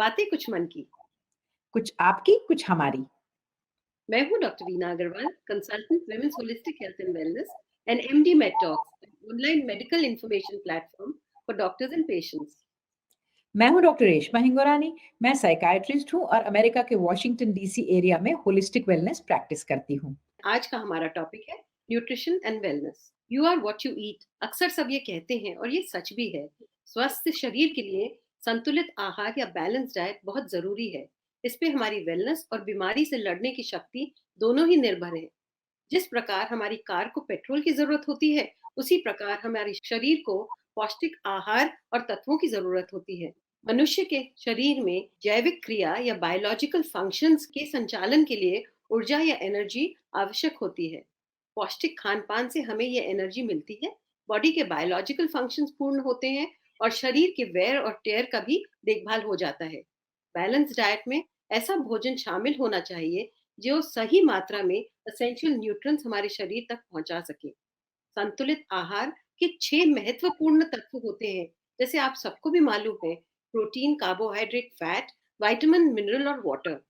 बातें कुछ मन की। कुछ आपकी, कुछ हमारी। मैं हूँ doctor Veena Agarwal, consultant women's holistic health and wellness and MD med talks, online medical information platform for doctors and patients. मैं हूँ डॉक्टर रेशमा हिंगोरानी। मैं साइकियाट्रिस्ट हूँ और अमेरिका के वॉशिंगटन डीसी एरिया में होलिस्टिक वेलनेस प्रैक्टिस करती हूँ। आज का हमारा टॉपिक है nutrition and wellness. You are what you eat, अक्सर सब ये कहते हैं और ये सच भी है। स्वस्थ शरीर के लिए संतुलित आहार या बैलेंस डाइट बहुत जरूरी है। इस पे हमारी वेलनेस और बीमारी से लड़ने की शक्ति दोनों ही निर्भर है। जिस प्रकार हमारी कार को पेट्रोल की जरूरत होती है, उसी प्रकार हमारे शरीर को पौष्टिक आहार और तत्वों की जरूरत होती है। मनुष्य के शरीर में जैविक क्रिया या बायोलॉजिकल फंक्शंस के संचालन के लिए ऊर्जा या एनर्जी आवश्यक होती है। पौष्टिक खान पान से हमें यह एनर्जी मिलती है, बॉडी के बायोलॉजिकल फंक्शंस पूर्ण होते हैं और शरीर के वेयर और टेयर का भी देखभाल हो जाता है। बैलेंस डाइट में ऐसा भोजन शामिल होना चाहिए जो सही मात्रा में एसेंशियल न्यूट्रिएंट्स हमारे शरीर तक पहुंचा सके। संतुलित आहार के 6 महत्वपूर्ण तत्व होते हैं, जैसे आप सबको भी मालूम है: protein, carbohydrate, fat, vitamin, mineral और वाटर।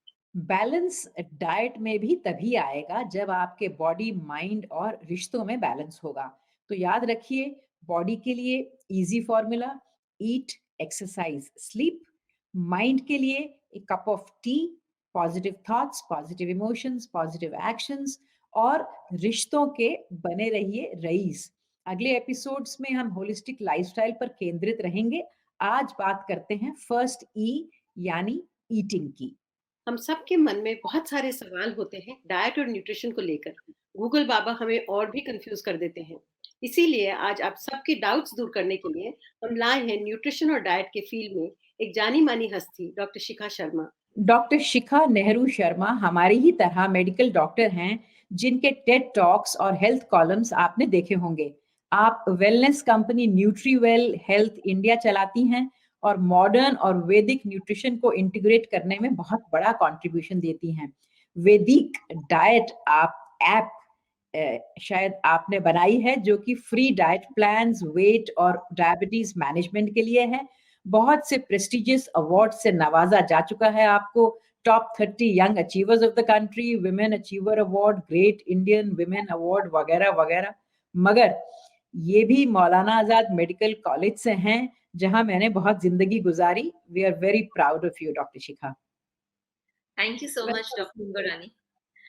बैलेंस डाइट में भी तभी आएगा जब आपके बॉडी, माइंड और रिश्तों में बैलेंस होगा। तो याद रखिए, बॉडी के लिए easy formula: eat, exercise, sleep. Mind के लिए a cup of tea, positive thoughts, positive emotions, positive actions. और रिश्तों के बने रहिए रईस। अगले एपिसोड्स में हम होलिस्टिक लाइफस्टाइल पर केंद्रित रहेंगे। आज बात करते हैं फर्स्ट ई यानी ईटिंग की। हम सबके मन में बहुत सारे सवाल होते हैं डाइट और न्यूट्रिशन को लेकर। गूगल बाबा हमें और भी कंफ्यूज कर देते हैं। इसीलिए आज आप सबके डाउट्स दूर करने के लिए हम लाए हैं न्यूट्रिशन और डाइट के फील्ड में एक जानी मानी हस्ती, डॉक्टर शिखा शर्मा। डॉक्टर शिखा नेहरू शर्मा हमारी ही तरह मेडिकल डॉक्टर हैं, जिनके टेड टॉक्स और हेल्थ कॉलम्स आपने देखे होंगे। आप वेलनेस कंपनी न्यूट्रीवेल हेल्थ इंडिया चलाती हैं और मॉडर्न और वैदिक न्यूट्रिशन को इंटीग्रेट करने में बहुत बड़ा कंट्रीब्यूशन देती हैं। वैदिक डाइट आप ऐप शायद आपने बनाई है, जो कि फ्री डाइट प्लान्स, वेट और डायबिटीज मैनेजमेंट के लिए है। बहुत से प्रेस्टिजियस अवार्ड से नवाजा जा चुका है आपको: top 30 young achievers of the country, women achiever award, great Indian women award वगैरह वगैरह। मगर ये भी मौलाना आजाद मेडिकल कॉलेज से हैं, जहां मैंने बहुत जिंदगी गुजारी। We are very proud of you doctor Shikha. Thank you so much doctor Hingorani.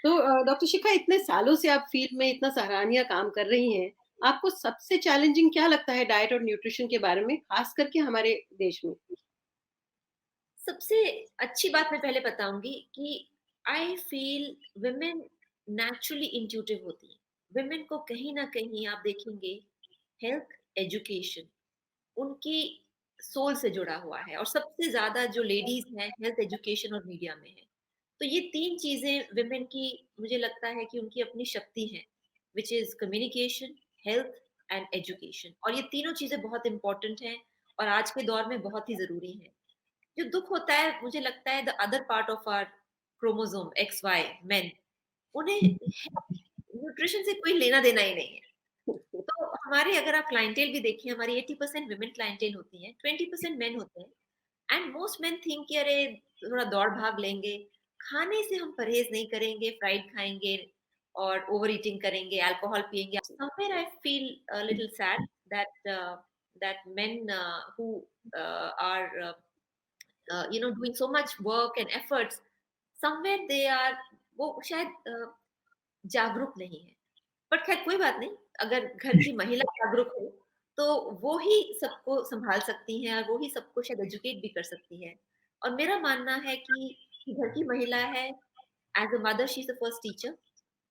तो डॉक्टर शिखा, इतने सालों से आप फील्ड में इतना सराहनीय काम कर रही हैं। आपको सबसे चैलेंजिंग क्या लगता है डाइट और न्यूट्रिशन के बारे में, खास करके हमारे देश में? सबसे अच्छी बात मैं पहले बताऊंगी कि I feel women naturally intuitive होती है। women को कहीं ना कहीं आप देखेंगे हेल्थ एजुकेशन उनकी सोल से जुड़ा हुआ है, और सबसे ज्यादा जो लेडीज हैं हेल्थ एजुकेशन और मीडिया में है। तो ये तीन चीजें women की, मुझे लगता है कि उनकी अपनी शक्ति है, which is communication, health and education. और ये तीनों चीजें बहुत इंपॉर्टेंट हैं और आज के दौर में बहुत ही जरूरी है। जो दुख होता है, मुझे लगता है the other part of our chromosome X Y men, उन्हें न्यूट्रिशन से कोई लेना देना ही नहीं है। तो हमारे, अगर आप क्लाइंटेल भी देखिए, हमारी 80% विमेन क्लाइंटेल होती है, 20% मेन होते हैं। एंड मोस्ट मेन थिंक कि अरे थोड़ा दौड़ भाग लेंगे, खाने से हम परहेज नहीं करेंगे, फ्राइड खाएंगे और ओवर ईटिंग करेंगे, अल्कोहल पिएंगे। Somewhere I feel little sad that that men who are doing so much work and efforts, somewhere they are, वो शायद जागरूक नहीं है। बट खैर कोई बात नहीं, अगर घर की महिला जागरूक हो तो वो ही सबको संभाल सकती हैं और वो ही सबको शायद एजुकेट भी कर सकती है। और मेरा मानना है कि घर की महिला है, as a mother she is the first teacher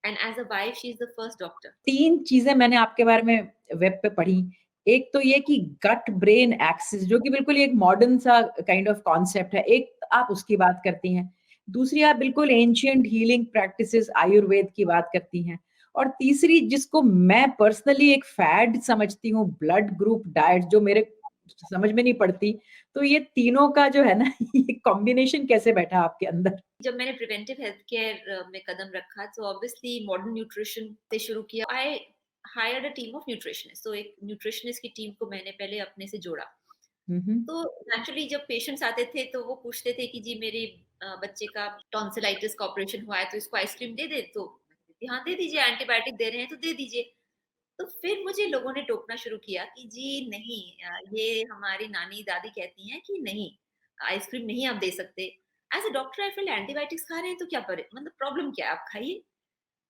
and as a wife she is the first doctor. 3 चीज़ें मैंने आपके बारे में वेब पे पढ़ी। एक तो ये कि गट ब्रेन एक्सिस, जो कि बिल्कुल एक मॉडर्न सा काइंड ऑफ कॉन्सेप्ट है, एक आप उसकी बात करती हैं। दूसरी आप बिल्कुल एंशिएंट हीलिंग प्रैक्टिसेस आयुर्वेद की बात करती हैं। और तीसरी, जिसको मैं पर्सनली एक फैड समझती हूँ, ब्लड ग्रुप डाइट, जो मेरे समझ में नहीं पड़ती। तो ये तीनों का जो है ना ये कॉम्बिनेशन कैसे बैठा आपके अंदर? जब मैंने प्रिवेंटिव हेल्थ केयर में कदम रखा तो ऑब्वियसली मॉडर्न न्यूट्रिशन से शुरू किया। I hired a team of nutritionist, तो एक न्यूट्रिशनिस्ट की टीम को मैंने पहले अपने से जोड़ा। हम्म। तो नेचुरली जब पेशेंट्स आते थे तो वो पूछते थे कि जी मेरे बच्चे का टॉन्सिलाइटिस का ऑपरेशन हुआ है तो इसको आइसक्रीम दे दे, तो मैं कहती थी, हाँ दे दीजिए, एंटीबायोटिक दे रहे हैं तो दे दीजिए। तो फिर मुझे लोगों ने टोकना शुरू किया कि जी नहीं, ये हमारी नानी दादी कहती हैं कि नहीं, आइसक्रीम नहीं आप दे सकते। As a doctor I feel antibiotics खा रहे हैं तो क्या मतलब प्रॉब्लम क्या है, आप खाइए।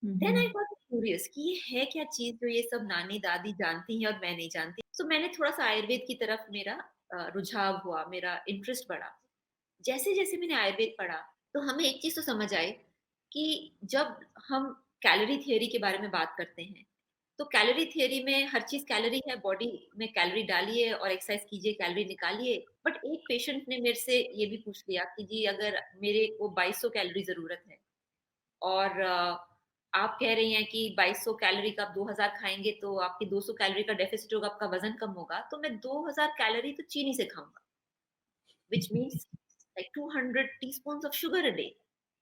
Then I hmm. Got curious कि ये है क्या चीज जो ये सब नानी दादी जानती हैं और मैं नहीं जानती। सो मैंने थोड़ा सा आयुर्वेद की तरफ मेरा रुझाव हुआ, मेरा इंटरेस्ट बढ़ा। जैसे जैसे मैंने आयुर्वेद पढ़ा तो हमें एक चीज तो समझ आई कि जब हम कैलोरी थियोरी के बारे में बात करते हैं तो कैलोरी थियोरी में हर चीज कैलोरी है, बॉडी में कैलोरी डालिए और एक्सरसाइज कीजिए, कैलोरी निकालिए। बट एक पेशेंट ने मेरे से ये भी पूछ लिया कि जी अगर मेरे को 2200 कैलोरी जरूरत है और आप कह रही हैं कि 2200 कैलोरी का आप 2000 खाएँगे तो आपकी 200 कैलोरी का डेफ़िसिट होगा, आपका वज़न कम होगा, तो मैं 2000 कैलोरी तो चीनी से खाऊँगा, which means like 200 teaspoons of sugar a day.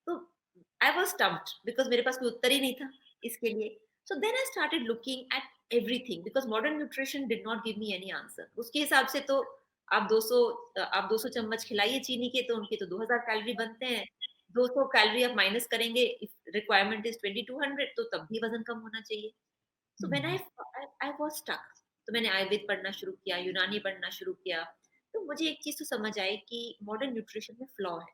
तो आई वाज़ स्टम्प्ड बिकॉज़ मेरे पास कोई उत्तर ही नहीं था इसके लिए। So then I started looking at everything because modern nutrition did not give me any answer. उसके हिसाब से तो आप 200 चम्मच खिलाइए चीनी के तो उनके तो 2000 कैलोरी बनते हैं। 200 कैलोरी आप माइनस करेंगे, इफ रिक्वायरमेंट इज़ 2200 तो तब भी वज़न कम होना चाहिए। So when hmm. I was stuck. तो मैंने आयुर्वेद पढ़ना शुरू किया, यूनानी पढ़ना शुरू किया। तो मुझे एक चीज़ तो समझ आई कि मॉडर्न न्यूट्रिशन में फ्लॉ है।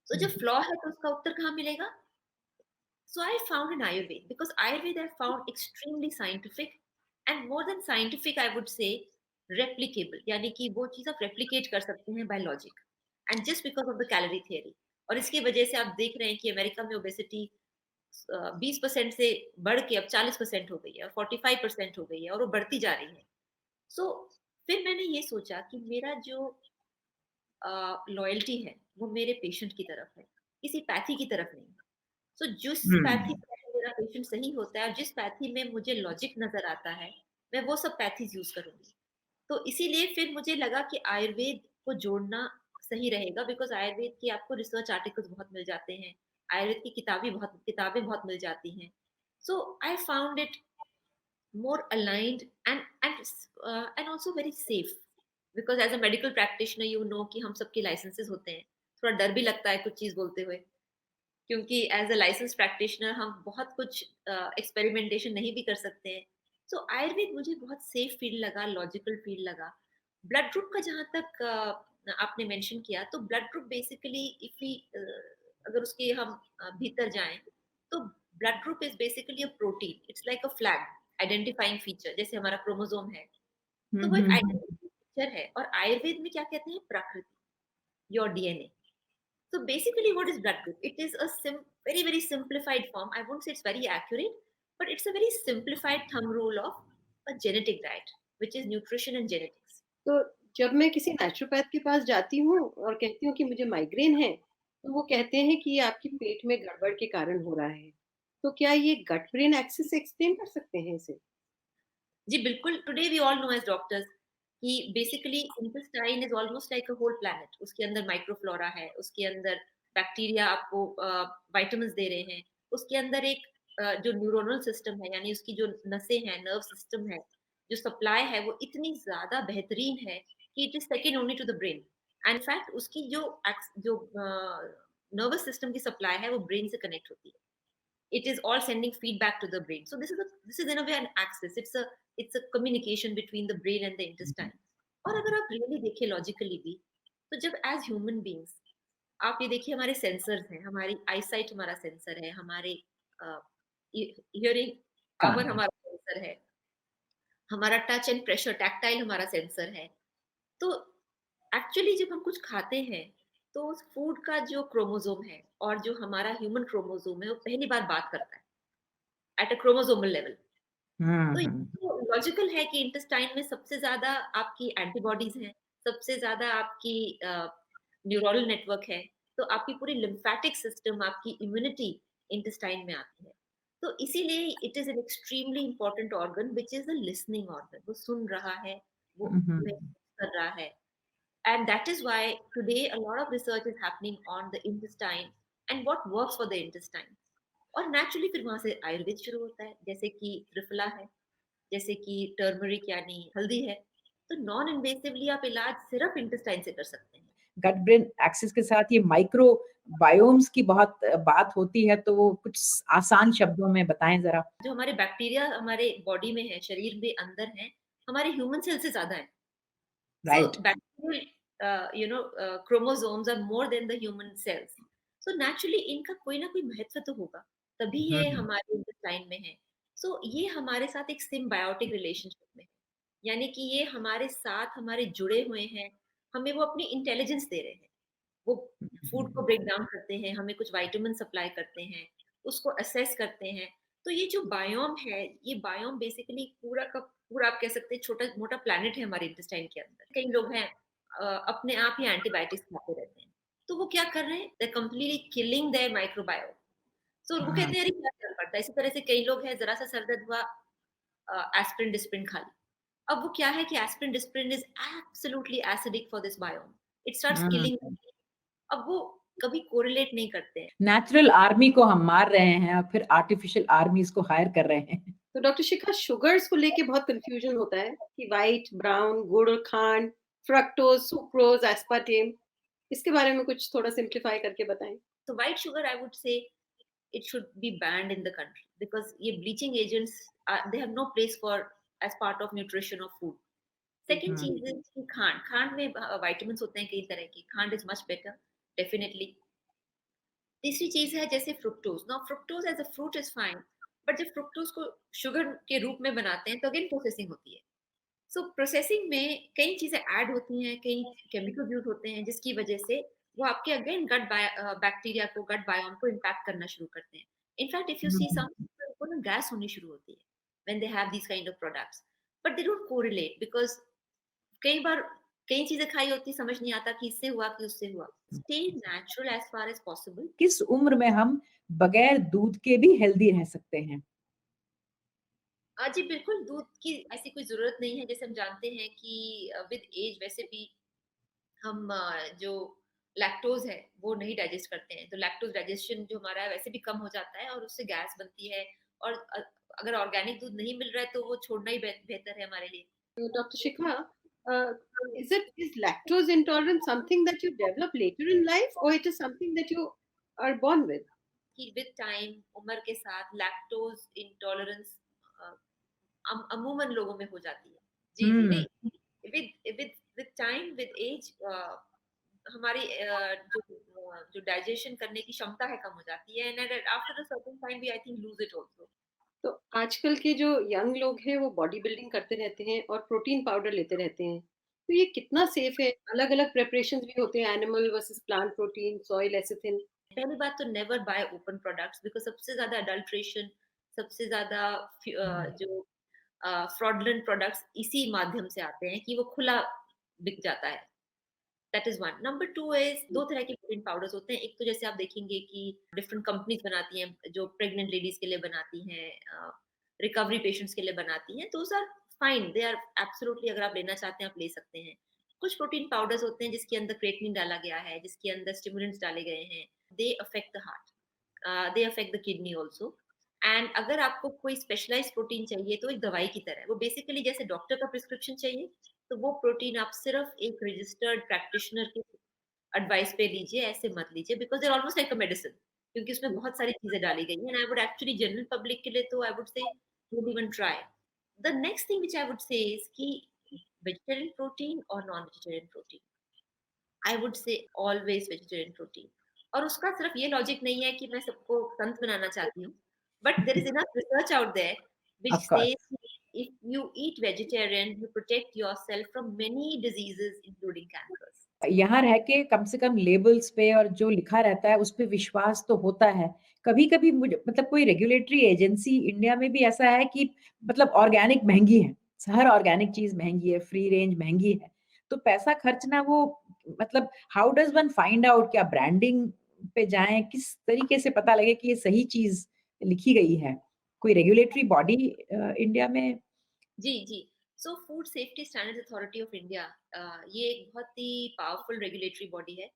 तो जब फ्लॉ है तो उसका उत्तर कहाँ मिलेगा? So I found in Ayurveda because Ayurveda I found extremely scientific and more than scientific I would say replicable, यानी कि वो चीज़ आप replicate कर सकते हैं by logic and just because of the calorie theory। और इसकी वजह से आप देख रहे हैं कि अमेरिका में ओबेसिटी 20% से बढ़ के अब 40% हो गई है और 45% हो गई है और वो बढ़ती जा रही है। सो फिर मैंने ये सोचा कि मेरा जो लॉयल्टी है वो मेरे पेशेंट की तरफ है, किसी पैथी की तरफ नहीं। सो जिस पैथी हम्म। में मेरा पेशेंट सही होता है और जिस पैथी में मुझे लॉजिक नज़र आता है, मैं वो सब पैथीज़ यूज़ करूँगी। तो इसीलिए फिर मुझे लगा कि आयुर्वेद को जोड़ना सही रहेगा बिकॉज़ आयुर्वेद की आपको रिसर्च आर्टिकल्स बहुत मिल जाते हैं। आयुर्वेद की किताबें बहुत मिल जाती हैं। So I found it more aligned and also very safe because as a medical practitioner you know कि हम सबके लाइसेंसेस होते हैं। थोड़ा डर भी लगता है कुछ चीज़ बोलते हुए क्योंकि एज अ लाइसेंस प्रैक्टिशनर हम बहुत कुछ एक्सपेरिमेंटेशन नहीं भी कर सकते हैं। सो आयुर्वेद मुझे बहुत सेफ फील लगा, लॉजिकल फील लगा। ब्लड ग्रुप का जहाँ तक आपने मेंशन किया तो blood group basically if we अगर उसके हम भीतर जाएं तो blood group is basically a protein, it's like a flag identifying feature, जैसे हमारा क्रोमोसोम है तो वो एक हम्म। आइडेंटिफाइंग फीचर है। और आयुर्वेद में क्या कहते हैं, प्रकृति, your DNA. So basically, what is blood group? It is a very simplified form. I won't say it's very accurate, but it's a very simplified thumb rule of a genetic diet, which is nutrition and genetics. तो जब मैं किसी naturopath के पास जाती हूँ और कहती हूँ कि मुझे माइग्रेन है, तो वो कहते हैं कि ये आपके पेट में गड़बड़ के कारण हो रहा है। तो क्या ये गट ब्रेन एक्सिस से एक्सप्लेन कर सकते हैं इसे? जी बिल्कुल, today we all know as doctors कि basically intestine is almost like a whole planet. उसके अंदर माइक्रोफ्लोरा है, उसके अंदर बैक्टीरिया आपको विटामिन्स दे रहे हैं, उसके अंदर एक जो न्यूरोनल सिस्टम है, यानी उसकी जो नसें हैं, नर्व सिस्टम है, जो सप्लाई है, वो इतनी ज़्यादा बेहतरीन है कि it is second only to the brain. And in fact उसकी जो नर्वस सिस्टम की सप्लाई है, वो ब्रेन से कनेक्ट होती है। It is all sending feedback to the brain. So this is in a way an axis. It's a communication between the brain and the intestine. और अगर आप रियली देखिए लॉजिकली भी, तो जब एज ह्यूमन बींग्स आप ये देखिए, हमारे सेंसर्स हैं, हमारी आईसाइट हमारा सेंसर है, हमारे हियरिंग पावर कान। हमारा सेंसर है, हमारा टच एंड प्रेशर टैक्टाइल हमारा सेंसर है। तो एक्चुअली जब हम कुछ खाते हैं तो उस फूड का जो क्रोमोसोम है और जो हमारा ह्यूमन क्रोमोसोम है वो पहली बार बात करता है एट अ क्रोमोसोमल लेवल। तो ये हम्म। तो लॉजिकल है कि इंटेस्टाइन में सबसे ज़्यादा आपकी एंटीबॉडीज़ हैं, सबसे ज़्यादा आपकी न्यूरल नेटवर्क है, तो आपकी पूरी लिम्फैटिक सिस्टम, आपकी इम्यूनिटी इंटेस्टाइन में आती है। तो इसीलिए it is an extremely important organ which is a listening organ. वो सुन रहा है, वो हम्म। महसूस कर रहा है। And that is why today a lot of research is happening on the intestine and what works for the intestine। और naturally फिर वहां से आयुर्वेद शुरू होता है, जैसे कि त्रिफला है, जैसे कि टर्मरिक यानी हल्दी है, तो नॉन इन्वेसिवली आप इलाज सिर्फ इंटेस्टाइन से कर सकते हैं। गट ब्रेन एक्सिस के साथ ये माइक्रो बायोम्स की बहुत बात होती है, तो वो कुछ आसान शब्दों में बताएं जरा। जो हमारे बैक्टीरिया हमारे बॉडी में है, शरीर में अंदर है, हमारे ह्यूमन सेल से ज़्यादा है। So right. bacterial, chromosomes are more than the human cells. So naturally इनका कोई ना कोई महत्व तो होगा, तभी ये हम्म। हमारे इंटेस्टाइन में है। So ये हमारे साथ एक सिम्बायोटिक रिलेशनशिप में है, यानी कि ये हमारे साथ हमारे जुड़े हुए हैं, हमें वो अपनी इंटेलिजेंस दे रहे हैं। वो फूड को ब्रेक डाउन करते हैं, हमें कुछ विटामिन सप्लाई करते हैं, उसको असेस करते हैं। तो ये जो बायोम है, ये बायोम बेसिकली पूरा का पूरा आप कह सकते हैं छोटा-मोटा प्लैनेट है हमारे इंटेस्टाइन के अंदर। कई लोग हैं अपने आप ही एंटीबायोटिक्स खाते रहते हैं। तो वो क्या कर रहे हैं? They are completely killing their microbiome. So वो कहते हैं अरे क्या फ़र्क पड़ता है? इसी तरह से कई लोग हैं ज़रा-सा सर दर्द हुआ एस्पिरिन, डिस्प्रिन खा ली। अब वो क्या है कि aspirin, Disprin is absolutely acidic for this biome. It starts killing. अब वो कभी कोरिलेट नहीं करते हैं। नेचुरल आर्मी को हम मार रहे हैं और फिर आर्टिफिशियल आर्मीज को हायर कर रहे हैं। तो डॉक्टर शिखा, शुगर्स को लेके बहुत कंफ्यूजन होता है कि व्हाइट, ब्राउन, गुड़ और खांड, फ्रक्टोज, सुक्रोज, एस्पार्टेम, इसके बारे में कुछ थोड़ा सिंप्लीफाई करके बताएं। So white sugar, I would say it should be banned in the country because ये bleaching agents they have no place for as part of nutrition of food. Second हम्म। चीज़ है कि खांड, खांड में vitamins होते हैं कई तरह की, खांड is much better definitely. तीसरी चीज़ है जैसे fructose, now fructose as a fruit is fine, but जब फ्रुक्टोज को शुगर के रूप में बनाते हैं तो अगेन प्रोसेसिंग होती है। सो प्रोसेसिंग में कई चीज़ें ऐड होती हैं, कई केमिकल्स यूज़ होते हैं जिसकी वजह से वो आपके अगेन बैक्टीरिया को, गट बायोम को इम्पैक्ट करना शुरू करते हैं। In fact if you see hmm. Some people को ना गैस होनी शुरू होती है when they have these kind of products, but they don't correlate because कई बार कई चीज़ें खाई होती है, समझ नहीं आता कि इससे हुआ कि उससे हुआ। Stay natural as far as possible. किस उम्र में हम बगैर दूध के भी हेल्दी रह सकते हैं? जी बिल्कुल, दूध की ऐसी कोई ज़रूरत नहीं है, जैसे हम जानते हैं कि विद एज वैसे भी हम जो लैक्टोज़ है, वो नहीं डाइजेस्ट करते हैं, तो लैक्टोज़ डाइजेशन जो हमारा है वैसे भी कम हो जाता है और उससे गैस बनती है और अगर ऑर्गेनिक दूध नहीं मिल रहा है, तो वो छोड़ना ही बेहतर है हमारे लिए। Dr. Shikha, is lactose intolerance something that you develop later in life, or it is something that you are born with? कि विद टाइम, उम्र के साथ लैक्टोज़ इंटॉलरेंस अ, अमूमन लोगों में हो जाती है। जी, जी, हम्म। नहीं, with with with time, with age हमारी जो डाइजेशन करने की क्षमता है कम हो जाती है and after a certain time we I think lose it also. तो आजकल के जो यंग लोग हैं वो बॉडी बिल्डिंग करते रहते हैं और प्रोटीन पाउडर लेते रहते हैं। तो ये कितना सेफ है? अलग-अलग प्रिपरेशंस भी होते हैं, एनिमल वर्सेस प्लांट प्रोटीन, सोय लेसिथिन। पहली बात तो never bye open products because सबसे ज़्यादा अडल्ट्रेशन, सबसे ज़्यादा जो फ्रॉडलेंट प्रोडक्ट्स इसी माध्यम से आते हैं कि वो खुला बिक जाता है। That is one. Number 2 is 2 तरह के प्रोटीन पाउडर्स होते हैं। एक तो जैसे आप देखेंगे कि डिफरेंट कंपनीज़ बनाती हैं, जो प्रेग्नेंट लेडीज़ के लिए बनाती हैं, रिकवरी पेशेंट्स के लिए बनाती हैं। Those are fine, they are absolutely अगर आप लेना चाहते हैं, आप ले सकते हैं। कुछ प्रोटीन पाउडर्स होते हैं जिसके अंदर क्रेटिनिन डाला गया है, जिसके अंदर स्टिमुलेंट्स डाले गए हैं। They affect the heart, they affect the kidney also. And अगर आपको कोई स्पेशलाइज्ड प्रोटीन चाहिए तो एक दवाई की तरह है। वो बेसिकली जैसे डॉक्टर का प्रिस्क्रिप्शन चाहिए, तो वो प्रोटीन आप सिर्फ एक रजिस्टर्ड प्रैक्टिशनर के एडवाइस पे लीजिए, ऐसे मत लीजिए because they are almost like a medicine क्योंकि उसमें बहुत सारी चीज़ें डाली गई हैं and I would actually general public के लिए तो I would say don't even try. The next thing which I would say is कि वेजिटेरियन प्रोटीन और non vegetarian protein, I would say always vegetarian protein. और उसका सिर्फ ये logic नहीं है कि मैं सबको संत बनाना चाहती हूँ, but there is enough research out there which of course. Says if you eat vegetarian, you protect yourself from many diseases including cancers. यहाँ रह के कम से कम लेबल्स पे और जो लिखा रहता है उस पे विश्वास तो होता है। कभी-कभी मुझे मतलब कोई रेगुलेटरी एजेंसी इंडिया में भी ऐसा है कि मतलब ऑर्गेनिक महँगी है, हर ऑर्गेनिक चीज़ महँगी है, फ्री रेंज महँगी है। तो पैसा खर्चना वो मतलब how does one find out क्या ब्रांडिंग पे जाएँ, किस तरीके से पता लगे कि ये सही चीज़ लिखी गई है? कोई रेगुलेटरी बॉडी इंडिया में? जी, जी। So food safety standards authority of India ये एक बहुत ही पावरफुल रेगुलेटरी बॉडी है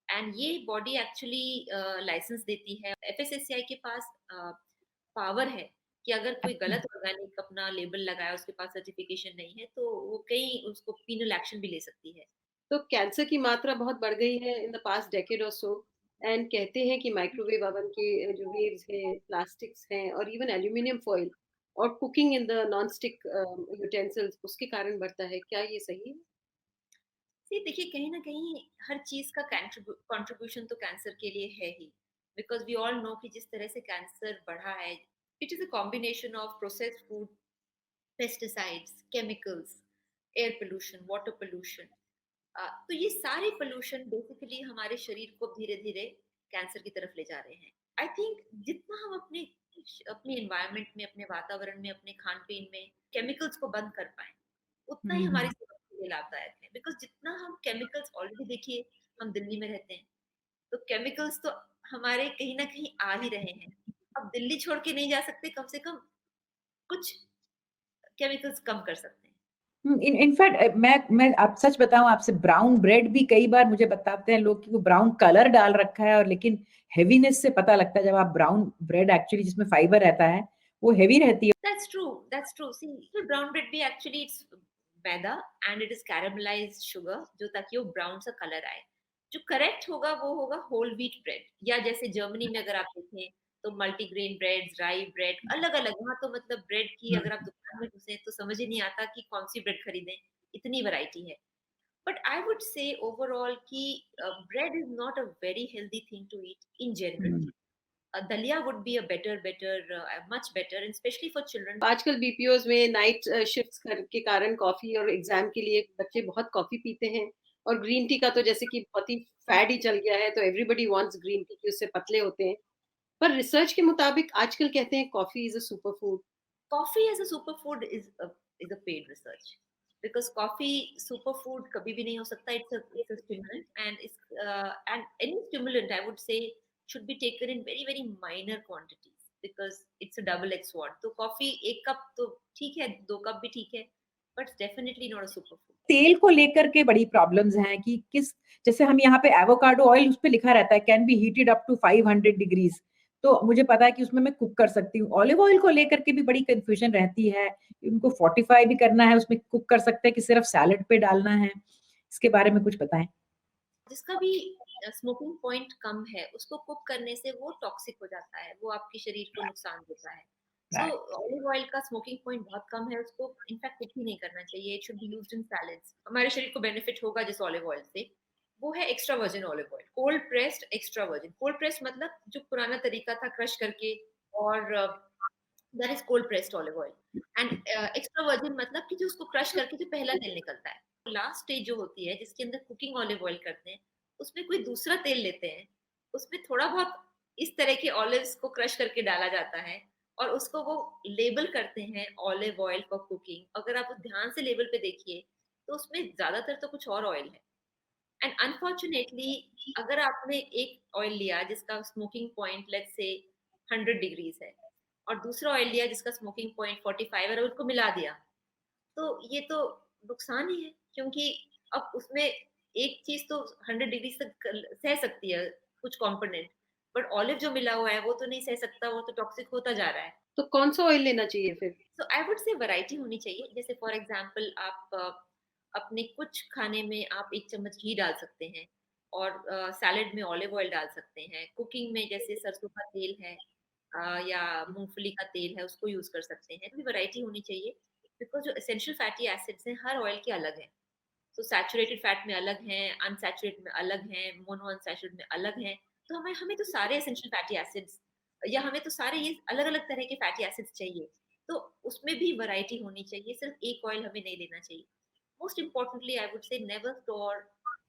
एंड ये बॉडी एक्चुअली लाइसेंस देती है। एफएसएससीआई के पास पावर है कि अगर कोई गलत ऑर्गेनिक अपना लेबल लगाया, उसके पास सर्टिफिकेशन नहीं है, तो वो कहीं उसको पीनल एक्शन भी ले सकती है। तो कैंसर की मात्रा बहुत बढ़ गई है इन द पास्ट डेकेड और सो एंड कहते हैं कि माइक्रोवेव ओवन के जो वेव्स हैं, प्लास्टिक्स हैं और इवन एल्यूमिनियम फॉइल और cooking in the non stick utensils उसके कारण बढ़ता है। क्या ये सही है? जी, देखिए कहीं न कहीं हर चीज़ का कंट्रीब्यूशन तो कैंसर के लिए है ही। बिकॉज़ वी ऑल नो कि जिस तरह से कैंसर बढ़ा है, it is a combination of processed food, pesticides, chemicals, air pollution, water pollution. तो ये सारे पोल्यूशन बेसिकली हमारे शरीर को धीरे-धीरे कैंसर की तरफ ले जा रहे हैं। आई थिंक जितना हम अपने एनवायरनमेंट में, अपने वातावरण में, अपने खान-पीन में केमिकल्स को बंद कर पाएँ, उतना ही हमारी हम्म। सेहत के लिए लाभदायक है। बिकॉज़ जितना हम केमिकल्स ऑलरेडी देखिए, हम दिल्ली में रहते हैं, तो केमिकल्स तो हमारे कहीं न कहीं आ ही रहे हैं। अब दिल्ली छोड़ के नहीं जा सकते, कम से कम कुछ केमिकल्स कम कर सकते हैं। इन इनफैक्ट मैं आप सच बताऊं आपसे, ब्राउन ब्रेड भी कई बार मुझे बताते हैं लोग कि वो ब्राउन कलर डाल रखा है, और लेकिन हेवीनेस से पता लगता है जब आप ब्राउन ब्रेड एक्चुअली जिसमें फाइबर रहता है वो हेवी रहती है। That's true. That's true. See, the brown bread भी actually it's maida and it is caramelized sugar जो ताकि वो ब्राउन सा कलर आए। जो करेक्ट होगा वो होगा होल व्हीट ब्रेड, या जैसे जर्मनी में अगर आप देखें तो मल्टीग्रेन ब्रेड्स, राई ब्रेड अलग-अलग, वहाँ तो मतलब ब्रेड की हम्म। अगर आप दुकान में घुसे तो समझ ही नहीं आता कि कौन सी ब्रेड खरीदें, इतनी वैरायटी है। But I would say overall कि bread is not a very healthy thing to eat in general. Hmm. Dalia would be a much better, and especially for children. आजकल बीपीओज में नाइट शिफ्ट्स के कारण coffee और exam के लिए बच्चे बहुत कॉफी पीते हैं और ग्रीन टी का तो जैसे कि बहुत ही फैड ही चल गया है, तो एवरीबॉडी वांट्स ग्रीन टी कि उससे पतले होते हैं। पर रिसर्च के मुताबिक आजकल कहते हैं coffee is a super food. Coffee as a superfood is a paid research, because coffee superfood कभी भी नहीं हो सकता. It's a stimulant, and any stimulant I would say should be taken in very very minor quantities, because it's a double-edged sword. तो coffee एक cup तो ठीक है, 2 कप भी ठीक है, but it's definitely not a superfood. तेल को लेकर के बड़ी प्रॉब्लम्स हैं कि किस, जैसे हम यहाँ पे एवोकाडो ऑयल उस पे लिखा रहता है can be heated up to 500 degrees, तो मुझे पता है कि उसमें मैं कुक कर सकती हूँ। ऑलिव ऑयल को लेकर के भी बड़ी कंफ्यूजन रहती है, उनको फोर्टिफाई भी करना है, उसमें कुक कर सकते हैं कि सिर्फ सैलेड पे डालना है, इसके बारे में कुछ बताएं। जिसका भी स्मोकिंग पॉइंट कम है, उसको कुक करने से वो टॉक्सिक हो जाता है, वो आपके शरीर को नुकसान देता है। सो ऑलिव ऑयल का स्मोकिंग पॉइंट बहुत कम है, उसको इनफैक्ट कुक ही नहीं करना चाहिए। It should be used in salads. हमारे शरीर को बेनिफिट होगा जिस ऑलिव ऑयल से, वो है extra virgin olive oil, cold pressed extra virgin. Cold pressed मतलब जो पुराना तरीका था क्रश करके, और that is cold pressed olive oil. And extra virgin मतलब कि जो उसको क्रश करके जो पहला तेल निकलता है। लास्ट स्टेज जो होती है जिसके अंदर कुकिंग ऑलिव ऑयल करते हैं, उसमें कोई दूसरा तेल लेते हैं, उसमें थोड़ा बहुत इस तरह के ऑलिव्स को क्रश करके डाला जाता है, और उसको वो लेबल करते हैं ऑलिव ऑयल फॉर कुकिंग। अगर आप ध्यान से लेबल पे देखिए तो उसमें ज्यादातर तो कुछ और ऑयल है। एंड अनफॉर्चुनेटली अगर आपने एक ऑयल लिया जिसका smoking point let's say 100 degrees है, और दूसरा ऑयल लिया जिसका स्मोकिंग पॉइंट 45 है, और उनको मिला दिया, तो ये तो नुकसान ही है। क्योंकि अब उसमें एक चीज तो 100 डिग्री तक सह सकती है कुछ कंपोनेंट, बट ऑलिव जो मिला हुआ है वो तो नहीं सह सकता, वो तो टॉक्सिक होता जा रहा है। तो कौन सा ऑयल लेना चाहिए फिर? सो आई वुड से वैरायटी होनी चाहिए। जैसे फॉर एग्जांपल आप अपने कुछ खाने में आप 1 चम्मच घी डाल सकते हैं, और सैलेड में ऑलिव ऑयल डाल सकते हैं। कुकिंग में जैसे सरसों का तेल है, या मूंगफली का तेल है, उसको यूज कर सकते हैं। तो वैरायटी होनी चाहिए, बिकॉज जो एसेंशियल फैटी एसिड्स हैं हर ऑयल के अलग हैं। तो सैचुरेटेड फैट में अलग हैं, अनसैचुरेटेड में अलग हैं, मोनो अनसैचुरेटेड में अलग हैं। तो हमें हमें तो सारे एसेंशियल फैटी एसिड्स, या हमें तो सारे ये अलग अलग तरह के फैटी एसिड्स चाहिए। तो उसमें भी वैरायटी होनी चाहिए, सिर्फ एक ऑयल हमें नहीं लेना चाहिए। मोस्ट इम्पोर्टेंटली आई वुड से नेवर स्टोर।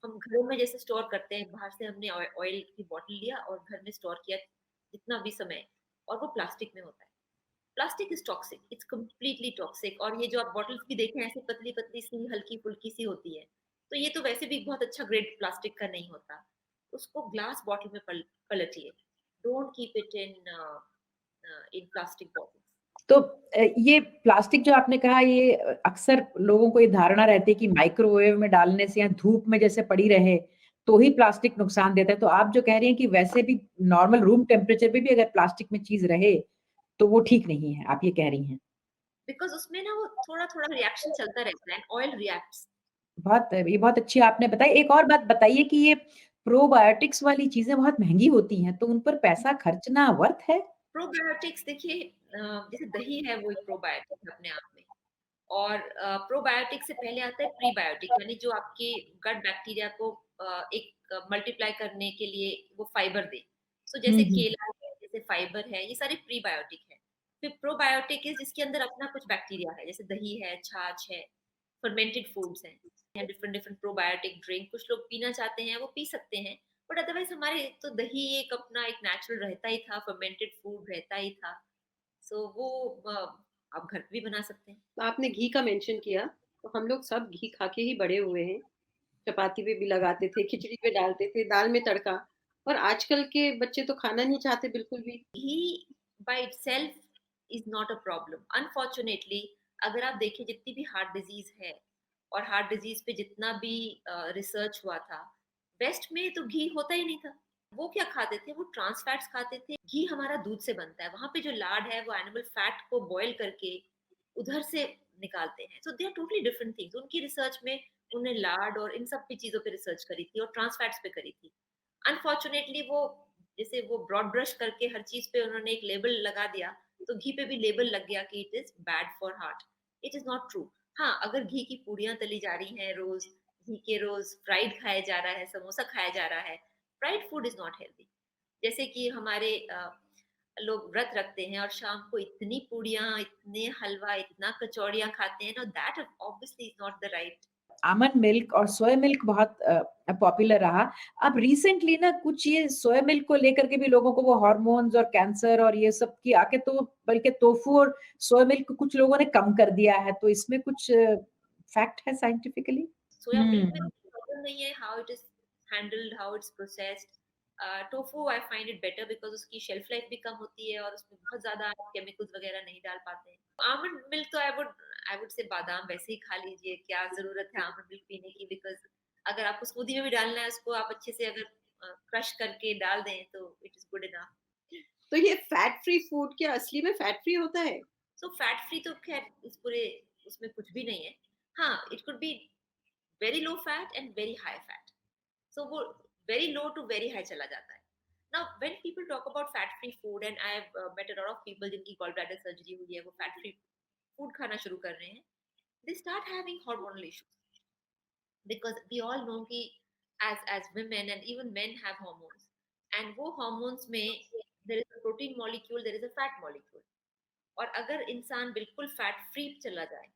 हम घरों में जैसे स्टोर करते हैं, बाहर से हमने ऑयल की बॉटल लिया और घर में स्टोर किया जितना भी समय, और वो प्लास्टिक में होता है। Plastic is toxic, it's completely toxic. और ये जो आप बॉटल्स भी देखें ऐसे पतली पतली सी हल्की फुल्की सी होती है, तो ये तो वैसे भी बहुत अच्छा ग्रेड प्लास्टिक का नहीं होता। उसको ग्लास बॉटल में पलटिए। Don't keep it in plastic bottles. तो ये प्लास्टिक जो आपने कहा, ये अक्सर लोगों को ये धारणा रहती है कि माइक्रोवेव में डालने से या धूप में जैसे पड़ी रहे तो ही प्लास्टिक नुकसान देता है। तो आप जो कह रही हैं कि वैसे भी नॉर्मल रूम टेम्परेचर पे भी अगर प्लास्टिक में चीज रहे तो वो ठीक नहीं है, आप ये कह रही हैं। बिकॉज़ उसमें ना वो थोड़ा-थोड़ा रिएक्शन चलता रहता है एंड ऑयल रिएक्ट्स। ये बहुत अच्छी आपने बताई। एक और बात बताइए कि ये प्रोबायोटिक्स वाली चीज़ें बहुत महँगी होती हैं, तो उन पर पैसा खर्चना वर्थ है? प्रोबायोटिक्स देखिए जैसे दही है वो एक प्रोबायोटिक है अपने आप में। और प्रोबायोटिक से पहले आता है प्रीबायोटिक यानी जो आपके गट बैक्टीरिया को एक मल्टीप्लाई करने के लिए वो फाइबर दे। सो हुँ, जैसे हुँ। केला है, जैसे फाइबर है, ये सारे प्रीबायोटिक है। फिर प्रोबायोटिक है जिसके अंदर अपना कुछ बैक्टीरिया है, जैसे दही है, छाछ है, फर्मेंटेड फूड्स हैं, डिफरेंट डिफरेंट प्रोबायोटिक ड्रिंक कुछ लोग पीना चाहते हैं, वो पी सकते हैं। बट अदरवाइज़ हमारे तो दही एक अपना एक नेचुरल रहता ही था, फर्मेंटेड फूड रहता ही था। सो वो आप घर पे भी बना सकते हैं। आपने घी का मेंशन किया, तो हम लोग सब घी खा के ही बड़े हुए हैं। चपाती पे भी लगाते थे, खिचड़ी पे डालते थे, दाल में तड़का और आजकल के बच्चे तो खाना नहीं चाहते बिल्कुल भी। He by itself is not a problem. Unfortunately, अगर आप देखें जितनी भी हार्ट डिजीज है और हार्ट डिजीज पे जितना भी रिसर्च हुआ था, वेस्ट में तो घी होता ही नहीं था। वो क्या खाते थे? वो ट्रांस फैट्स खाते थे। घी हमारा दूध से बनता है। वहां पे जो लाड है वो एनिमल फैट को बॉईल करके उधर से निकालते हैं। So they are totally different things. उनकी रिसर्च में उन्हें लाड और इन सब भी चीजों पे रिसर्च करी थी और ट्रांस फैट्स पे करी थी। अनफॉर्चुनेटली वो जैसे वो ब्रॉड ब्रश करके हर चीज पे उन्होंने एक लेबल लगा दिया, तो घी पे भी लेबल लग गया कि it is bad for heart. It is not true. हाँ, अगर घी की पूड़ियां तली जा रही हैं रोज, घी के रोज फ्राइड खाया जा रहा है, समोसा खाया जा रहा है, fried food is not healthy. जैसे कि हमारे लोग व्रत रखते हैं और शाम को इतनी पूड़ियां, इतने हलवा, इतना कचौड़ियां खाते हैं ना, that obviously is not the right. Almond milk और सोया मिल्क बहुत पॉपुलर रहा। अब रिसेंटली ना कुछ ये सोया मिल्क को लेकर के भी लोगों को वो हॉर्मोन्स और कैंसर और ये सब की आके तो बल्कि टोफू और सोया मिल्क को कुछ लोगों ने कम कर दिया है, तो इसमें कुछ फैक्ट है साइंटिफिकली? सोया मिल्क में हुँ। प्रॉब्लम नहीं है how it is handled, how it's processed. Tofu I find it better because उसकी शेल्फ लाइफ भी कम होती है और उसमें बहुत ज्यादा केमिकल्स वगैरह नहीं डाल पाते हैं। आमंड मिल्क तो आई वुड से बादाम वैसे ही खा लीजिए, क्या जरूरत है आमंड मिल्क पीने की। बिकॉज अगर आपको स्मूदी में भी डालना है उसको आप अच्छे से अगर क्रश करके डाल दें तो इट इज गुड इनफ। तो ये फैट फ्री फूड क्या असली में फैट फ्री होता है? सो फैट फ्री तो खैर इस पूरे उसमें कुछ भी नहीं है। हाँ, it could be very low fat and very high fat. So वो very low to very high चला जाता है। Now when people talk about fat free food and I have met a lot of people जिनकी gall bladder surgery हुई है, वो fat free food खाना शुरू कर रहे हैं, they start having hormonal issues because we all know कि as women and even men have hormones, and वो hormones में there is a protein molecule, there is a fat molecule। और अगर इंसान बिल्कुल फैट फ्री चला जाए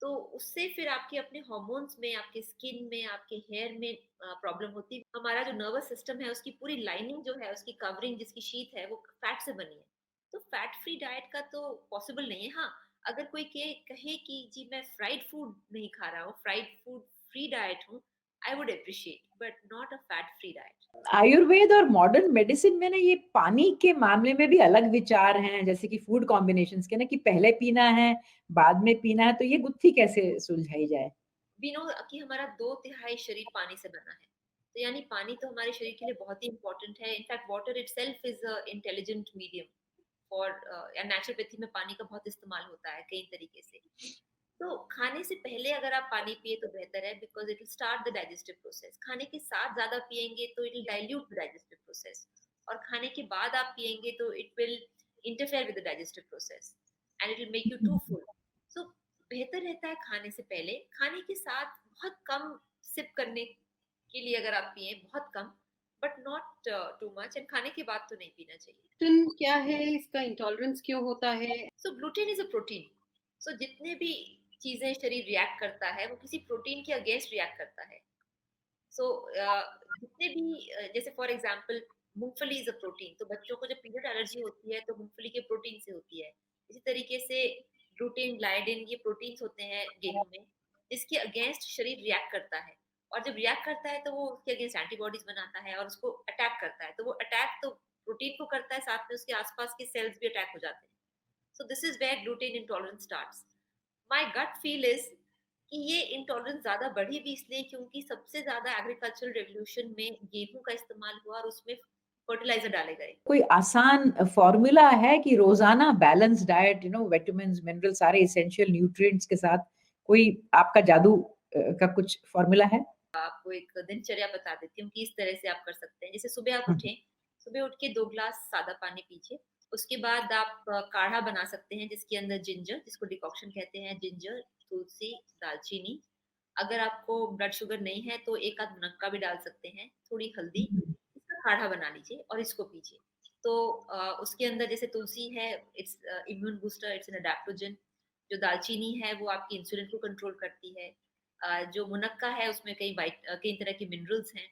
तो उससे फिर आपके अपने हॉर्मोन्स में, आपके स्किन में, आपके हेयर में प्रॉब्लम होती है। हमारा जो नर्वस सिस्टम है उसकी पूरी लाइनिंग जो है, उसकी कवरिंग जिसकी शीट है वो फैट से बनी है। तो फैट फ्री डाइट का तो पॉसिबल नहीं है। हाँ, अगर कोई कहे कि जी मैं फ्राइड फूड नहीं खा रहा हूँ, फ्राइड फूड फ्री डाइट हूँ, I would appreciate, but not a fat free diet. Ayurveda और मॉडर्न मेडिसिन में ना ये पानी के मामले में भी अलग विचार हैं, जैसे कि फूड कॉम्बिनेशंस के ना कि पहले पीना है, बाद में पीना है, तो ये गुत्थी कैसे सुलझाई जाए? वी नो कि हमारा 2/3 शरीर पानी से बना है। तो यानी पानी तो हमारे शरीर के लिए बहुत ही इंपॉर्टेंट है। In fact water itself is a intelligent medium for naturopathy में पानी का बहुत इस्तेमाल होता है कई तरीके से। तो खाने से पहले अगर आप पानी पिए तो बेहतर है because it will start the digestive process. खाने के साथ ज्यादा पिएंगे तो it will dilute the digestive process, और खाने के बाद आप पिएंगे तो it will interfere with the digestive process and it will make you too full. So बेहतर रहता है खाने से पहले, खाने के साथ बहुत कम सिप करने के लिए अगर आप पिए बहुत कम, but not too much, and खाने के बाद तो नहीं पीना चाहिए। ग्लूटेन क्या है? इसका इंटॉलरेंस क्यों होता है? सो ग्लूटेन इज अ प्रोटीन। सो जितने भी चीजें शरीर रिएक्ट करता है वो किसी प्रोटीन के अगेंस्ट रिएक्ट करता है। सो जितने भी जैसे फॉर एग्जांपल मूंगफली इज अ प्रोटीन, तो बच्चों को जब पीनट एलर्जी होती है तो मूंगफली के प्रोटीन से होती है। इसी तरीके से ग्लूटेन, ग्लाइडिन, ये प्रोटीन्स होते हैं गेहूं में, इसके अगेंस्ट शरीर रिएक्ट करता है। और जब रिएक्ट करता है तो वो उसके अगेंस्ट एंटीबॉडीज बनाता है और उसको अटैक करता है। तो वो अटैक तो प्रोटीन को करता है, साथ में उसके आसपास के सेल्स भी अटैक हो जाते हैं। So this is where gluten intolerance starts. My gut feel is कि ये इंटॉलरेंस ज्यादा बढ़ी भी इसलिए क्योंकि सबसे ज्यादा एग्रीकल्चरल रेवोल्यूशन में गेहूं का इस्तेमाल हुआ और उसमें फर्टिलाइजर डालेगा ये। कोई आसान फॉर्मूला है कि रोजाना बैलेंस डाइट, विटामिन्स, मिनरल, सारे एसेंशियल न्यूट्रिएंट्स के साथ कोई आपका जादू का कुछ फॉर्मूला है? आपको एक दिनचर्या बता देती हूँ कि इस तरह से आप कर सकते हैं। जैसे सुबह आप हुँ, उठें, सुबह उठ के 2 ग्लास सादा पानी पीजिए। उसके बाद आप काढ़ा बना सकते हैं जिसके अंदर जिंजर, जिसको डिकॉक्शन कहते हैं, जिंजर, तुलसी, दालचीनी। अगर आपको ब्लड शुगर नहीं है तो 1 आध मुनक्का भी डाल सकते हैं, थोड़ी हल्दी, हुँ, इसका काढ़ा बना लीजिए और इसको पीजिए। तो उसके अंदर जैसे तुलसी है, it's immune booster, it's an adaptogen. जो दालचीनी है वो आपकी इंसुलिन को कंट्रोल करती है। जो मुनक्का है उसमें कई तरह के मिनरल्स हैं।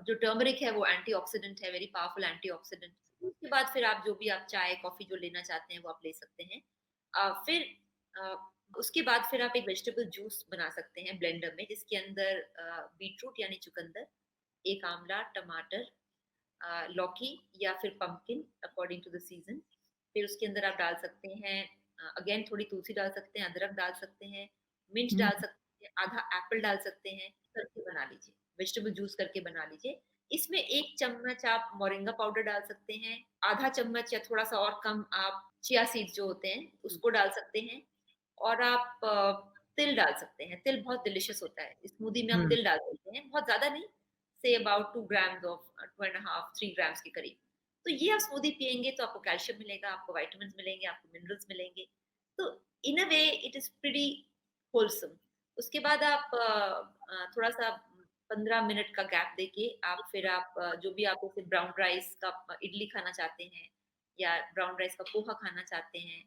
जो टर्मरिक है वो एंटीऑक्सीडेंट है, वेरी पावरफुल एंटीऑक्सीडेंट। उसके बाद फिर आप जो भी आप चाय, कॉफी जो लेना चाहते हैं वो आप ले सकते हैं। फिर उसके बाद फिर आप एक वेजिटेबल जूस बना सकते हैं ब्लेंडर में जिसके अंदर बीटरूट यानी चुकंदर, 1 आंवला, टमाटर, लौकी या फिर pumpkin according to the season. फिर उसके अंदर आप डाल सकते हैं अगेन थोड़ी तुलसी डाल सकते हैं, अदरक डाल सकते हैं, मिंट हुँ, डाल सकते हैं, आधा एप्पल डाल सकते हैं, करके बना लीजिए, वेजिटेबल जूस करके बना लीजिए। इसमें 1 चम्मच आप मोरिंगा पाउडर डाल सकते हैं, आधा चम्मच या थोड़ा-सा और कम आप चिया सीड्स जो होते हैं उसको डाल सकते हैं और आप तिल डाल सकते हैं। तिल बहुत डिलिशियस होता है। स्मूदी में हम हुँ, तिल डाल देते हैं, बहुत ज़्यादा नहीं, say about 2 grams of 2 and half 3 grams के करीब। तो ये आप स्मूदी पिएँगे तो आपको कैल्शियम मिलेगा, आपको विटामिन्स मिलेंगे, आपको मिनरल्स मिलेंगे। तो in a way it is pretty wholesome. उसके बाद आप थोड़ा-सा 15 मिनट का गैप देके आप जो भी आप जैसे ब्राउन राइस का इडली खाना चाहते हैं या ब्राउन राइस का पोहा खाना चाहते हैं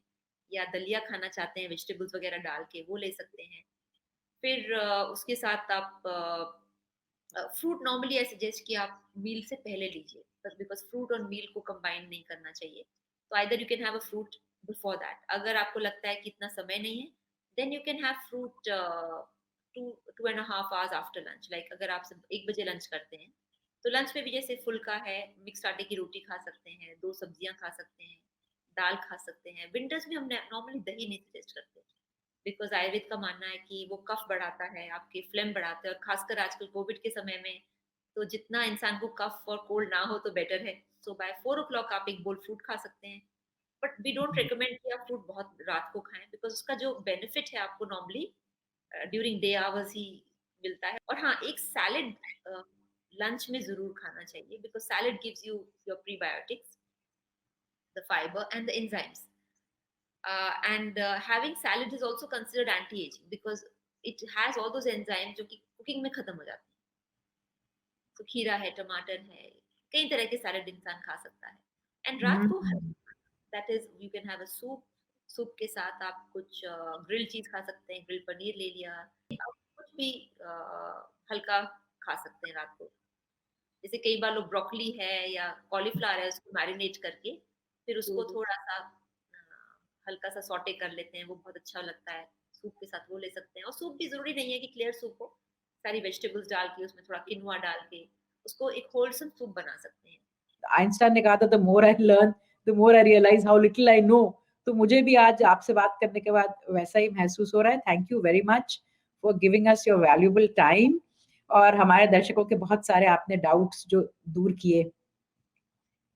या दलिया खाना चाहते हैं वेजिटेबल्स वगैरह डाल के वो ले सकते हैं। फिर उसके साथ आप फ्रूट नॉर्मली आई सजेस्ट कि आप मील से पहले लीजिए बस बिकॉज़ फ्रूट और मील को कंबाइन नहीं करना चाहिए। तो either you can have a fruit before that. अगर आपको लगता है कि इतना समय नहीं है, then you can have fruit 2 and a half hours after lunch. Like अगर आप सब 1 बजे लंच करते हैं, तो लंच में भी जैसे फुल्का है, मिक्स्ड आटे की रोटी खा सकते हैं, 2 सब्जियाँ खा सकते हैं, दाल खा सकते हैं। विंटर्स में हम न नॉर्मली दही नहीं सजेस्ट करते। बिकॉज़ आयुर्वेद का मानना है कि वो कफ बढ़ाता है, आपकी फ्लेम बढ़ाता है और खासकर आजकल कोविड के समय में तो जितना इंसान को कफ और कोल्ड ना हो तो बेटर है। सो बाय 4 ओ क्लॉक आप एक बोल फ्रूट खा सकते हैं। But we don't um, recommend कि आप फ्रूट बहुत रात को खाएँ बिकॉज़ उसका जो बेनिफिट है आपको नॉर्मली ड्यूरिंग डे आवर्स ही मिलता है। और हाँ, एक सैलेड अ, लंच में ज़रूर खाना चाहिए because salad gives you your prebiotics, the fibre and the enzymes. And having salad is also considered anti-aging because it has all those enzymes जो कि कुकिंग में खत्म हो जाते हैं। तो खीरा है, टमाटर है, कई तरह के सैलेड इंसान खा सकता है। एंड रात को हुँ, that is you can have a soup. Soup के साथ आप कुछ ग्रिल चीज खा सकते हैं, ग्रिल पनीर ले लिया, आप कुछ भी हल्का खा सकते हैं रात को। जैसे कई बार लोग ब्रोकली है या कॉलीफ्लावर है उसको मैरिनेट करके फिर उसको हुँ, थोड़ा-सा हल्का सा सौटे कर लेते हैं, वो बहुत अच्छा लगता है। सूप के साथ वो ले सकते हैं और सूप भी ज़रूरी नहीं है कि क्लियर सूप हो, सारी वेजिटेबल्स डाल के उसमें थोड़ा किनुआ डाल के उसको एक होलसम सूप बना सकते हैं। आइंस्टाइन ने कहा था, the more I learn, the more I realise how little I know. तो मुझे भी आज आपसे बात करने के बाद वैसा ही महसूस हो रहा है। Thank you very much for giving us your valuable time, और हमारे दर्शकों के बहुत सारे आपने डाउट्स जो दूर किए।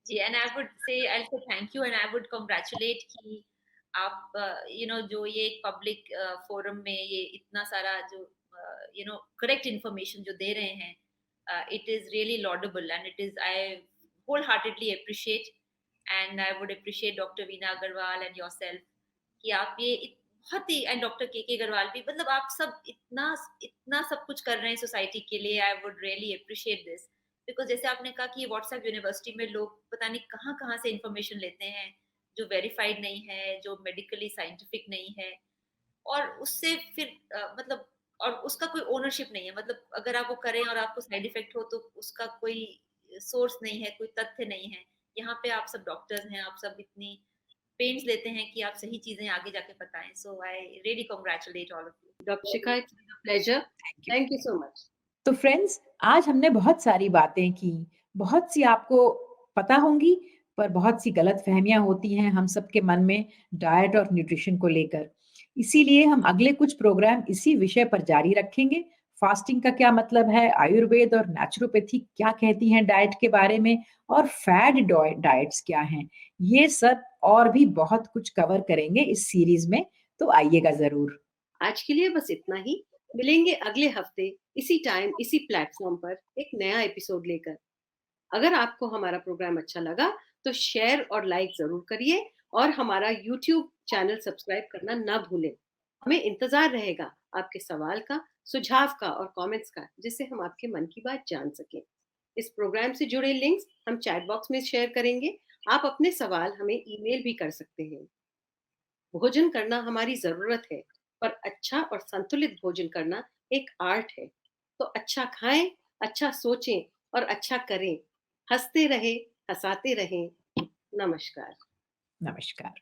जी, एंड आई से thank you and I would congratulate कि आप जो ये एक पब्लिक फोरम में ये इतना सारा जो करेक्ट इन्फॉर्मेशन जो दे रहे हैं, it is really laudable and it is I wholeheartedly appreciate and I would appreciate doctor Veena Agarwal and yourself कि आप ये बहुत ही एंड डॉक्टर के अग्रवाल भी मतलब आप सब इतना इतना सब कुछ कर रहे हैं सोसाइटी के लिए। I would really appreciate this because जैसे आपने कहा कि ये व्हाट्सएप यूनिवर्सिटी में लोग पता नहीं कहाँ-कहाँ से इन्फॉर्मेशन लेते हैं, जो वेरिफाइड नहीं है, जो मेडिकली साइंटिफिक नहीं है और उससे फिर मतलब और उसका कोई ओनरशिप नहीं है। मतलब अगर आप वो करें और आपको साइड इफेक्ट हो तो उसका कोई सोर्स नहीं है, कोई तथ्य नहीं है। यहाँ पे आप सब डॉक्टर्स हैं, आप सब इतनी पेन्स लेते हैं कि आप सही चीज़ें आगे जाके बताएँ। So I really congratulate all of you. Doctor Shikha, it's been a pleasure. Thank you. Thank you so much. तो फ्रेंड्स, आज हमने बहुत सारी बातें की, बहुत सी आपको पता होंगी, पर बहुत सी गलतफ़हमियाँ होती हैं हम सबके मन में डाइट और न्यूट्रिशन को लेकर। इसीलिए हम अगले कुछ प्रोग्राम इसी विषय पर जारी रखेंगे। फास्टिंग का क्या मतलब है, आयुर्वेद और नेचुरोपैथी क्या कहती हैं डाइट के बारे में, और फैट डाइट्स क्या हैं। ये सब और भी बहुत कुछ कवर करेंगे इस सीरीज में, तो आइएगा ज़रूर। आज के लिए बस इतना ही। मिलेंगे अगले हफ्ते इसी टाइम इसी प्लेटफॉर्म पर एक नया एपिसोड लेकर। अगर आपको हमारा प्रोग्राम अच्छा लगा तो शेयर और लाइक जरूर करिए और हमारा यूट्यूब चैनल सब्सक्राइब करना ना भूलें। हमें इंतजार रहेगा आपके सवाल का, सुझाव का और कमेंट्स का, जिससे हम आपके मन की बात जान सकें। इस प्रोग्राम से जुड़े लिंक्स हम चैट बॉक्स में शेयर करेंगे। आप अपने सवाल हमें ईमेल भी कर सकते हैं। भोजन करना हमारी जरूरत है, पर अच्छा और संतुलित भोजन करना एक आर्ट है। तो अच्छा खाएं, अच्छा सोचें और अच्छा करें। हंसते रहें, हंसाते रहें। नमस्कार। नमस्कार।